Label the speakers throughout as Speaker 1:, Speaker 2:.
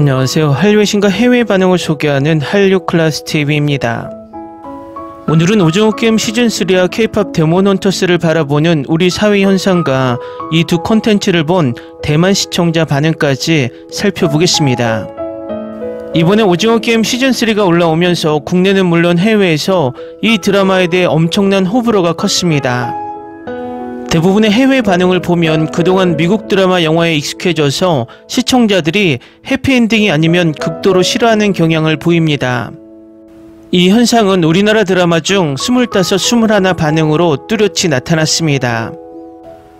Speaker 1: 안녕하세요. 한류의 신과 해외 반응을 소개하는 한류클래스TV입니다. 오늘은 오징어 게임 시즌3와 K-POP 데몬헌터스를 바라보는 우리 사회 현상과 이 두 콘텐츠를 본 대만 시청자 반응까지 살펴보겠습니다. 이번에 오징어 게임 시즌3가 올라오면서 국내는 물론 해외에서 이 드라마에 대해 엄청난 호불호가 컸습니다. 대부분의 해외 반응을 보면 그동안 미국 드라마 영화에 익숙해져서 시청자들이 해피엔딩이 아니면 극도로 싫어하는 경향을 보입니다. 이 현상은 우리나라 드라마 중 25, 21 반응으로 뚜렷이 나타났습니다.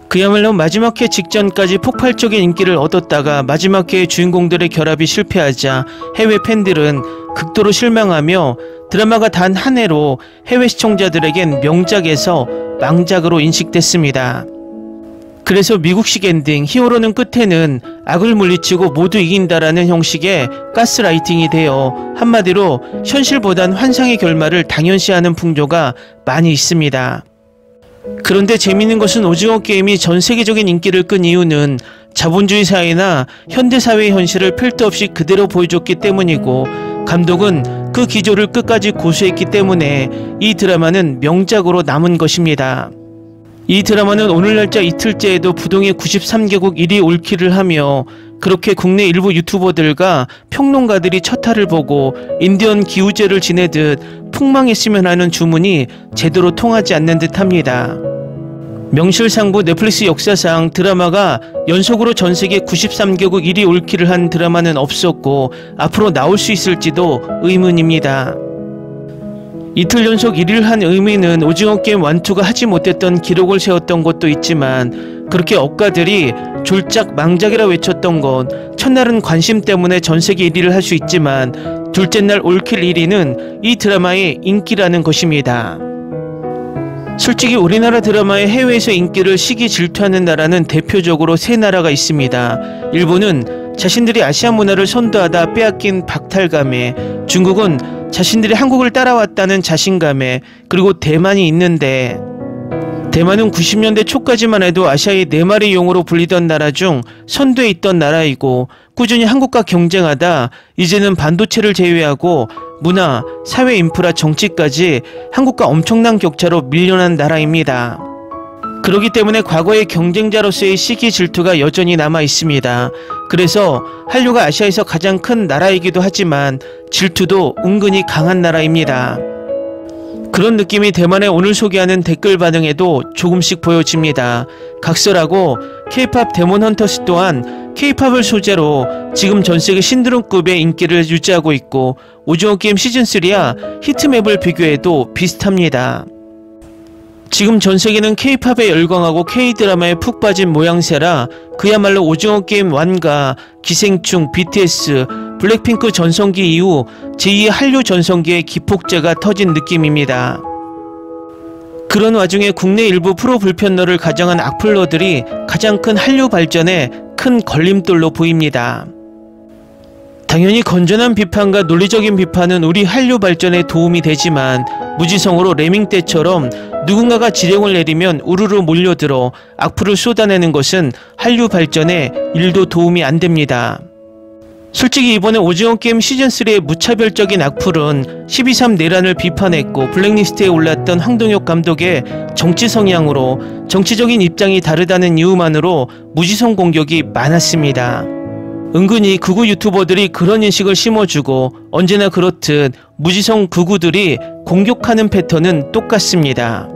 Speaker 1: 그야말로 마지막 회 직전까지 폭발적인 인기를 얻었다가 마지막 회의 주인공들의 결합이 실패하자 해외 팬들은 극도로 실망하며 드라마가 단 한 해로 해외 시청자들에겐 명작에서 망작으로 인식됐습니다. 그래서 미국식 엔딩 히어로는 끝에는 악을 물리치고 모두 이긴다라는 형식의 가스라이팅이 되어 한마디로 현실보단 환상의 결말을 당연시하는 풍조가 많이 있습니다. 그런데 재미있는 것은 오징어 게임이 전 세계적인 인기를 끈 이유는 자본주의 사회나 현대사회의 현실을 필터 없이 그대로 보여줬기 때문이고, 감독은 그 기조를 끝까지 고수했기 때문에 이 드라마는 명작으로 남은 것입니다. 이 드라마는 오늘 날짜 이틀째에도 부동의 93개국 1위 올킬을 하며, 그렇게 국내 일부 유튜버들과 평론가들이 첫 화를 보고 인디언 기우제를 지내듯 폭망했으면 하는 주문이 제대로 통하지 않는 듯합니다. 명실상부 넷플릭스 역사상 드라마가 연속으로 전세계 93개국 1위 올킬을 한 드라마는 없었고 앞으로 나올 수 있을지도 의문입니다. 이틀 연속 1위를 한 의미는 오징어 게임 1, 2가 하지 못했던 기록을 세웠던 것도 있지만, 그렇게 억가들이 졸작 망작이라 외쳤던 건 첫날은 관심 때문에 전세계 1위를 할 수 있지만 둘째 날 올킬 1위는 이 드라마의 인기라는 것입니다. 솔직히 우리나라 드라마의 해외에서 인기를 시기 질투하는 나라는 대표적으로 세 나라가 있습니다. 일본은 자신들이 아시아 문화를 선도하다 빼앗긴 박탈감에, 중국은 자신들이 한국을 따라왔다는 자신감에, 그리고 대만이 있는데, 대만은 90년대 초까지만 해도 아시아의 4마리 용으로 불리던 나라 중 선두에 있던 나라이고, 꾸준히 한국과 경쟁하다 이제는 반도체를 제외하고 문화, 사회 인프라, 정치까지 한국과 엄청난 격차로 밀려난 나라입니다. 그렇기 때문에 과거의 경쟁자로서의 시기 질투가 여전히 남아 있습니다. 그래서 한류가 아시아에서 가장 큰 나라이기도 하지만 질투도 은근히 강한 나라입니다. 그런 느낌이 대만의 오늘 소개하는 댓글 반응에도 조금씩 보여집니다. 각설하고 K-POP 데몬헌터스 또한 K-POP을 소재로 지금 전세계 신드롬급의 인기를 유지하고 있고, 오징어 게임 시즌3와 히트맵을 비교해도 비슷합니다. 지금 전세계는 K-POP에 열광하고 K-드라마에 푹 빠진 모양새라 그야말로 오징어 게임 1과 기생충, BTS, 블랙핑크 전성기 이후 제2의 한류 전성기의 기폭제가 터진 느낌입니다. 그런 와중에 국내 일부 프로 불편러를 가정한 악플러들이 가장 큰 한류 발전에 큰 걸림돌로 보입니다. 당연히 건전한 비판과 논리적인 비판은 우리 한류 발전에 도움이 되지만, 무지성으로 레밍 때처럼 누군가가 지령을 내리면 우르르 몰려들어 악플을 쏟아내는 것은 한류 발전에 일도 도움이 안 됩니다. 솔직히 이번에 오징어 게임 시즌3의 무차별적인 악플은 12.3 내란을 비판했고, 블랙리스트에 올랐던 황동혁 감독의 정치 성향으로 정치적인 입장이 다르다는 이유만으로 무지성 공격이 많았습니다. 은근히 극우 유튜버들이 그런 인식을 심어주고, 언제나 그렇듯 무지성 극우들이 공격하는 패턴은 똑같습니다.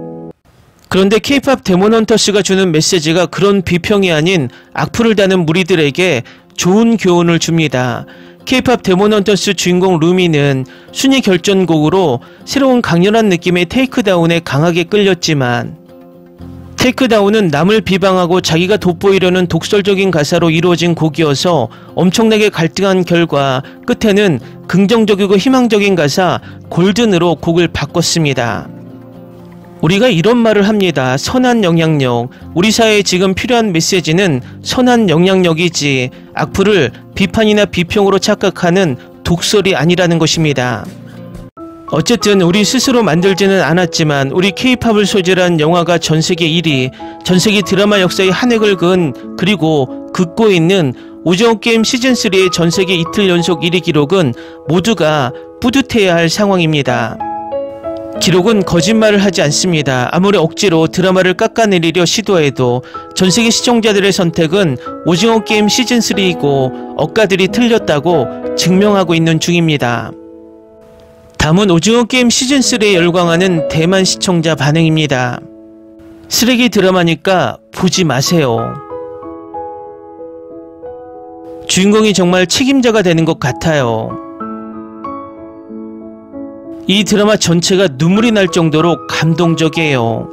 Speaker 1: 그런데 K-POP 데몬헌터스가 주는 메시지가 그런 비평이 아닌 악플을 다는 무리들에게 좋은 교훈을 줍니다. K-POP 데몬헌터스 주인공 루미는 순위 결전곡으로 새로운 강렬한 느낌의 테이크다운에 강하게 끌렸지만, 테이크다운은 남을 비방하고 자기가 돋보이려는 독설적인 가사로 이루어진 곡이어서 엄청나게 갈등한 결과 끝에는 긍정적이고 희망적인 가사 골든으로 곡을 바꿨습니다. 우리가 이런 말을 합니다. 선한 영향력. 우리 사회에 지금 필요한 메시지는 선한 영향력이지 악플을 비판이나 비평으로 착각하는 독설이 아니라는 것입니다. 어쨌든 우리 스스로 만들지는 않았지만 우리 K-POP을 소재로 한 영화가 전세계 1위, 전세계 드라마 역사의 한 획을 그은, 그리고 긋고 있는 오징어 게임 시즌3의 전세계 이틀 연속 1위 기록은 모두가 뿌듯해야 할 상황입니다. 기록은 거짓말을 하지 않습니다. 아무리 억지로 드라마를 깎아내리려 시도해도 전세계 시청자들의 선택은 오징어 게임 시즌3이고 억가들이 틀렸다고 증명하고 있는 중입니다. 다음은 오징어 게임 시즌3에 열광하는 대만 시청자 반응입니다. 쓰레기 드라마니까 보지 마세요. 주인공이 정말 책임자가 되는 것 같아요. 이 드라마 전체가 눈물이 날 정도로 감동적이에요.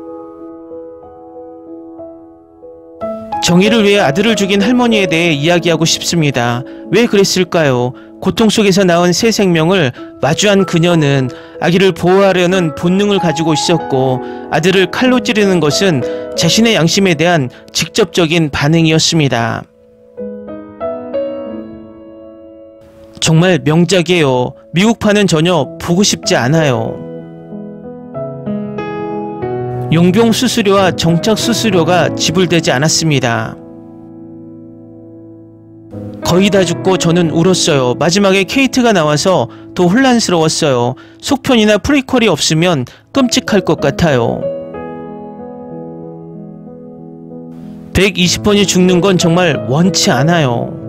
Speaker 1: 정의를 위해 아들을 죽인 할머니에 대해 이야기하고 싶습니다. 왜 그랬을까요? 고통 속에서 낳은 새 생명을 마주한 그녀는 아기를 보호하려는 본능을 가지고 있었고 아들을 칼로 찌르는 것은 자신의 양심에 대한 직접적인 반응이었습니다. 정말 명작이에요. 미국판은 전혀 보고 싶지 않아요. 용병 수수료와 정착 수수료가 지불되지 않았습니다. 거의 다 죽고 저는 울었어요. 마지막에 케이트가 나와서 더 혼란스러웠어요. 속편이나 프리퀄이 없으면 끔찍할 것 같아요. 120번이 죽는 건 정말 원치 않아요.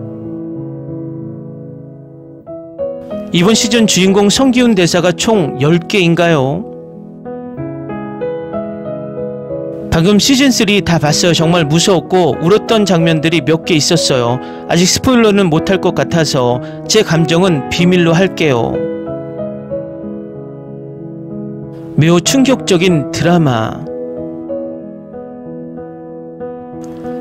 Speaker 1: 이번 시즌 주인공 성기훈 대사가 총 10개인가요? 방금 시즌3 다 봤어요. 정말 무서웠고 울었던 장면들이 몇 개 있었어요. 아직 스포일러는 못할 것 같아서 제 감정은 비밀로 할게요. 매우 충격적인 드라마.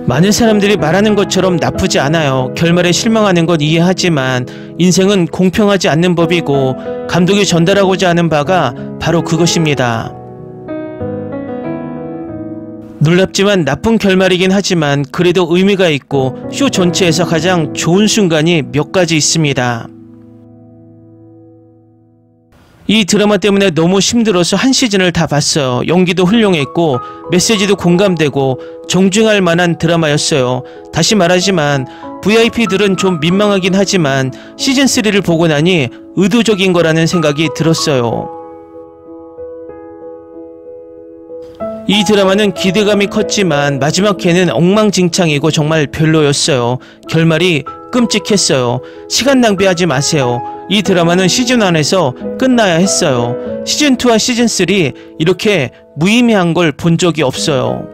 Speaker 1: 많은 사람들이 말하는 것처럼 나쁘지 않아요. 결말에 실망하는 건 이해하지만 인생은 공평하지 않는 법이고 감독이 전달하고자 하는 바가 바로 그것입니다. 놀랍지만 나쁜 결말이긴 하지만 그래도 의미가 있고 쇼 전체에서 가장 좋은 순간이 몇 가지 있습니다. 이 드라마 때문에 너무 힘들어서 한 시즌을 다 봤어요. 연기도 훌륭했고 메시지도 공감되고 존중할 만한 드라마였어요. 다시 말하지만 VIP들은 좀 민망하긴 하지만 시즌3를 보고 나니 의도적인 거라는 생각이 들었어요. 이 드라마는 기대감이 컸지만 마지막 회는 엉망진창이고 정말 별로였어요. 결말이 끔찍했어요. 시간 낭비하지 마세요. 이 드라마는 시즌1에서 끝나야 했어요. 시즌2와 시즌3 이렇게 무의미한 걸 본 적이 없어요.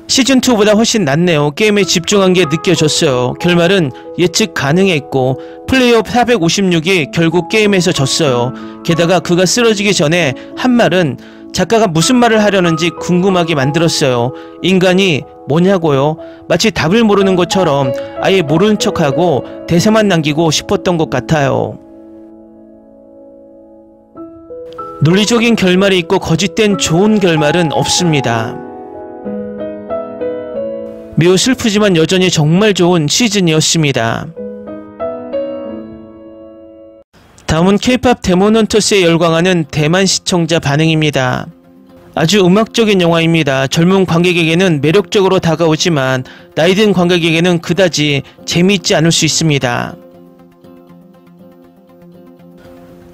Speaker 1: 시즌2보다 훨씬 낫네요. 게임에 집중한 게 느껴졌어요. 결말은 예측 가능했고 플레이어 456이 결국 게임에서 졌어요. 게다가 그가 쓰러지기 전에 한 말은 작가가 무슨 말을 하려는지 궁금하게 만들었어요. 인간이 뭐냐고요? 마치 답을 모르는 것처럼 아예 모르는 척하고 대사만 남기고 싶었던 것 같아요. 논리적인 결말이 있고 거짓된 좋은 결말은 없습니다. 매우 슬프지만 여전히 정말 좋은 시즌이었습니다. 다음은 K-POP 데몬헌터스에 열광하는 대만 시청자 반응입니다. 아주 음악적인 영화입니다. 젊은 관객에게는 매력적으로 다가오지만 나이 든 관객에게는 그다지 재미있지 않을 수 있습니다.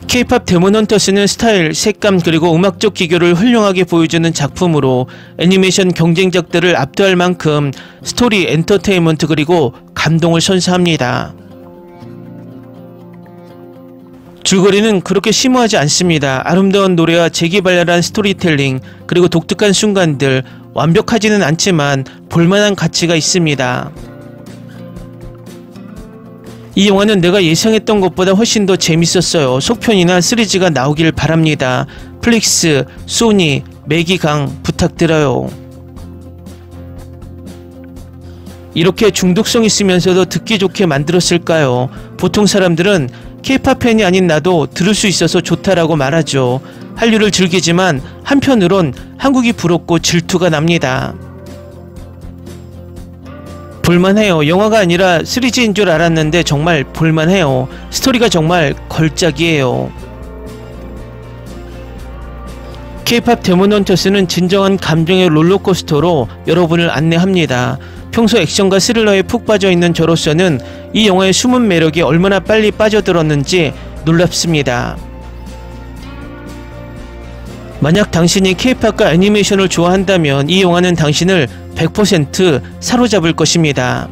Speaker 1: K-POP 데몬헌터스는 스타일, 색감 그리고 음악적 기교를 훌륭하게 보여주는 작품으로 애니메이션 경쟁작들을 압도할 만큼 스토리, 엔터테인먼트 그리고 감동을 선사합니다. 줄거리는 그렇게 심오하지 않습니다. 아름다운 노래와 재기발랄한 스토리텔링 그리고 독특한 순간들, 완벽하지는 않지만 볼만한 가치가 있습니다. 이 영화는 내가 예상했던 것보다 훨씬 더 재밌었어요. 속편이나 시리즈가 나오길 바랍니다. 플릭스, 소니, 매기강 부탁드려요. 이렇게 중독성 있으면서도 듣기 좋게 만들었을까요? 보통 사람들은 K-POP 팬이 아닌 나도 들을 수 있어서 좋다라고 말하죠. 한류를 즐기지만 한편으론 한국이 부럽고 질투가 납니다. 볼만해요. 영화가 아니라 시리즈인 줄 알았는데 정말 볼만해요. 스토리가 정말 걸작이에요. K-POP 데몬헌터스는 진정한 감정의 롤러코스터로 여러분을 안내합니다. 평소 액션과 스릴러에 푹 빠져있는 저로서는 이 영화의 숨은 매력이 얼마나 빨리 빠져들었는지 놀랍습니다. 만약 당신이 K-팝과 애니메이션을 좋아한다면 이 영화는 당신을 100% 사로잡을 것입니다.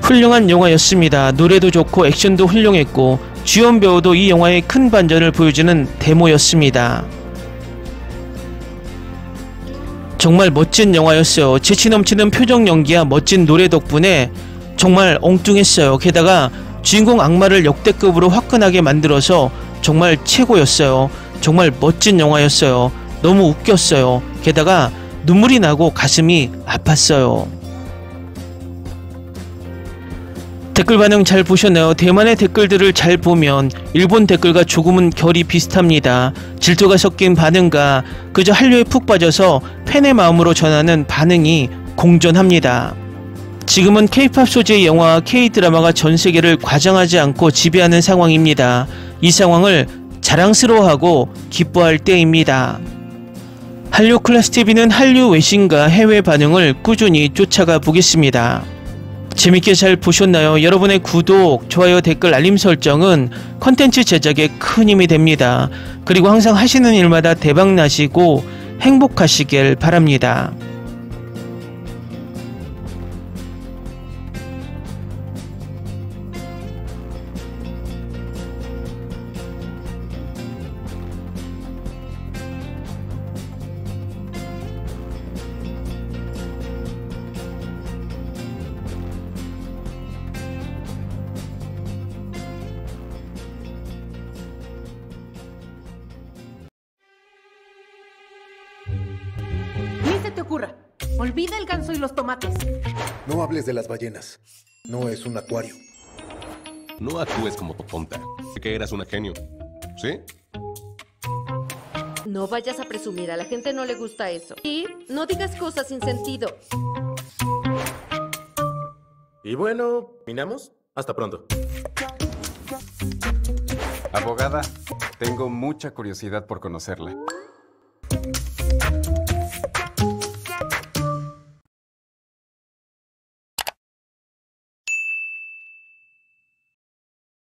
Speaker 1: 훌륭한 영화였습니다. 노래도 좋고 액션도 훌륭했고 주연 배우도 이 영화의 큰 반전을 보여주는 데모였습니다. 정말 멋진 영화였어요. 재치 넘치는 표정 연기와 멋진 노래 덕분에 정말 엉뚱했어요. 게다가 주인공 악마를 역대급으로 화끈하게 만들어서 정말 최고였어요. 정말 멋진 영화였어요. 너무 웃겼어요. 게다가 눈물이 나고 가슴이 아팠어요. 댓글 반응 잘 보셨나요? 대만의 댓글들을 잘 보면 일본 댓글과 조금은 결이 비슷합니다. 질투가 섞인 반응과 그저 한류에 푹 빠져서 팬의 마음으로 전하는 반응이 공존합니다. 지금은 K-팝 소재의 영화와 K-드라마가 전 세계를 과장하지 않고 지배하는 상황입니다. 이 상황을 자랑스러워하고 기뻐할 때입니다. 한류 클래스TV는 한류 외신과 해외 반응을 꾸준히 쫓아가 보겠습니다. 재밌게 잘 보셨나요? 여러분의 구독, 좋아요, 댓글, 알림 설정은 컨텐츠 제작에 큰 힘이 됩니다. 그리고 항상 하시는 일마다 대박 나시고 행복하시길 바랍니다.
Speaker 2: Ni se te ocurra. Olvida el ganso y los tomates.
Speaker 3: No hables de las ballenas. No es un acuario.
Speaker 4: No actúes como tonta. Que eras una genio. ¿Sí?
Speaker 5: No vayas a presumir, a la gente no le gusta eso. Y no digas cosas sin sentido.
Speaker 6: Y bueno, ¿terminamos? Hasta pronto.
Speaker 7: Abogada, tengo mucha curiosidad por conocerla.